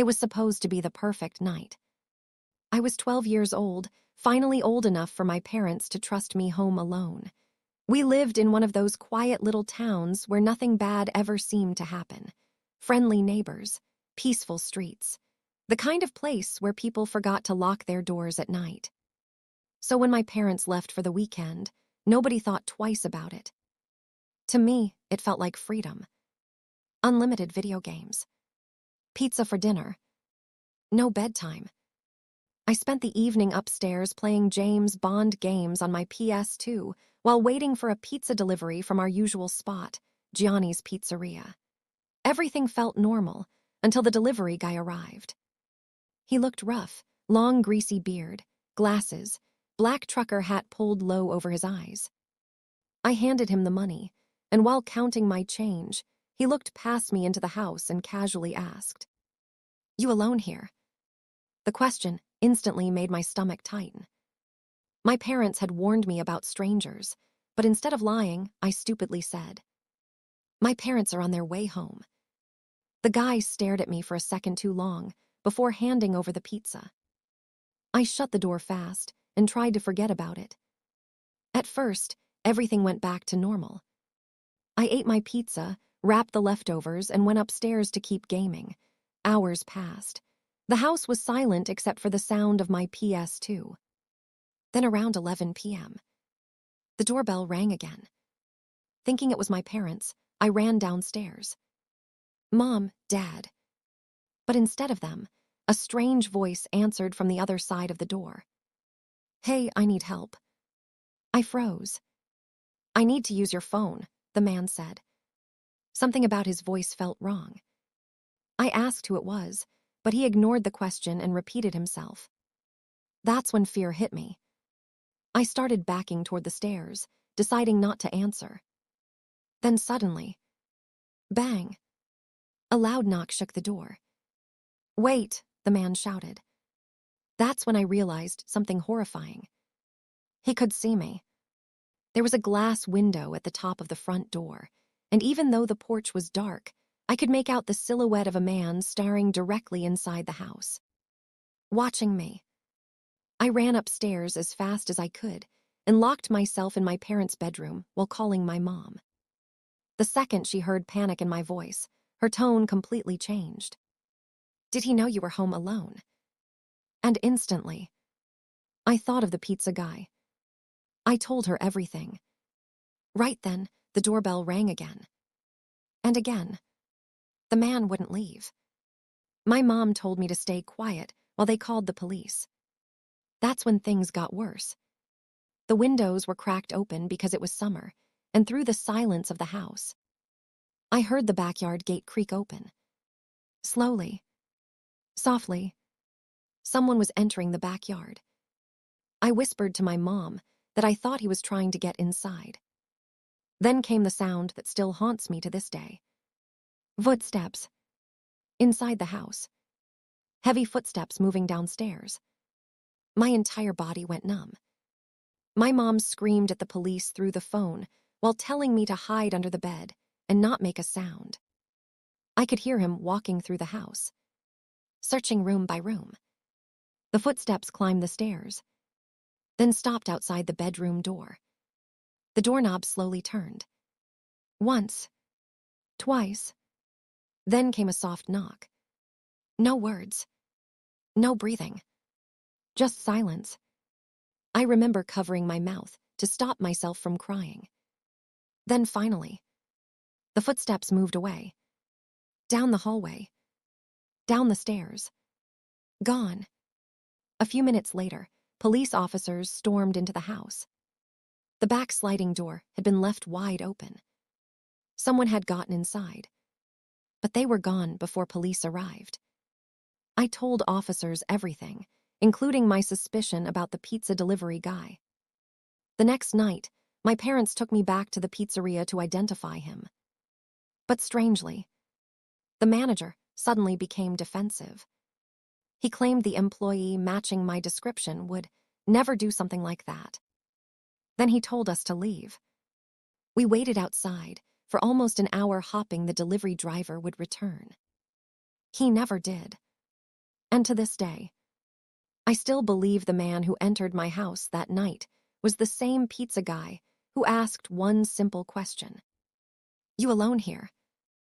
It was supposed to be the perfect night. I was 12 years old, finally old enough for my parents to trust me home alone. We lived in one of those quiet little towns where nothing bad ever seemed to happen. Friendly neighbors, peaceful streets, the kind of place where people forgot to lock their doors at night. So when my parents left for the weekend, nobody thought twice about it. To me, it felt like freedom. Unlimited video games. Pizza for dinner. No bedtime. I spent the evening upstairs playing James Bond games on my PS2 while waiting for a pizza delivery from our usual spot, Gianni's Pizzeria. Everything felt normal until the delivery guy arrived. He looked rough, long greasy beard, glasses, black trucker hat pulled low over his eyes. I handed him the money, and while counting my change, he looked past me into the house and casually asked, "You alone here?" The question instantly made my stomach tighten. My parents had warned me about strangers, but instead of lying, I stupidly said, "My parents are on their way home." The guy stared at me for a second too long before handing over the pizza. I shut the door fast and tried to forget about it. At first, everything went back to normal. I ate my pizza, wrapped the leftovers, and went upstairs to keep gaming. Hours passed. The house was silent except for the sound of my PS2. Then around 11 p.m., the doorbell rang again. Thinking it was my parents, I ran downstairs. Mom, Dad. But instead of them, a strange voice answered from the other side of the door. "Hey, I need help." I froze. "I need to use your phone," the man said. Something about his voice felt wrong. I asked who it was, but he ignored the question and repeated himself. That's when fear hit me. I started backing toward the stairs, deciding not to answer. Then suddenly, bang! A loud knock shook the door. "Wait," the man shouted. That's when I realized something horrifying. He could see me. There was a glass window at the top of the front door, and even though the porch was dark, I could make out the silhouette of a man staring directly inside the house. Watching me. I ran upstairs as fast as I could and locked myself in my parents' bedroom while calling my mom. The second she heard panic in my voice, her tone completely changed. "Did he know you were home alone?" And instantly, I thought of the pizza guy. I told her everything. Right then, the doorbell rang again. And again. The man wouldn't leave. My mom told me to stay quiet while they called the police. That's when things got worse. The windows were cracked open because it was summer, and through the silence of the house, I heard the backyard gate creak open. Slowly, softly, someone was entering the backyard. I whispered to my mom that I thought he was trying to get inside. Then came the sound that still haunts me to this day. Footsteps. Inside the house. Heavy footsteps moving downstairs. My entire body went numb. My mom screamed at the police through the phone while telling me to hide under the bed and not make a sound. I could hear him walking through the house, searching room by room. The footsteps climbed the stairs, then stopped outside the bedroom door. The doorknob slowly turned. Once, twice. Then came a soft knock. No words. No breathing. Just silence. I remember covering my mouth to stop myself from crying. Then finally, the footsteps moved away. Down the hallway. Down the stairs. Gone. A few minutes later, police officers stormed into the house. The back sliding door had been left wide open. Someone had gotten inside, but they were gone before police arrived. I told officers everything, including my suspicion about the pizza delivery guy. The next night, my parents took me back to the pizzeria to identify him. But strangely, the manager suddenly became defensive. He claimed the employee matching my description would never do something like that. Then he told us to leave. We waited outside for almost an hour, hoping the delivery driver would return. He never did. And to this day, I still believe the man who entered my house that night was the same pizza guy who asked one simple question. "You alone here?"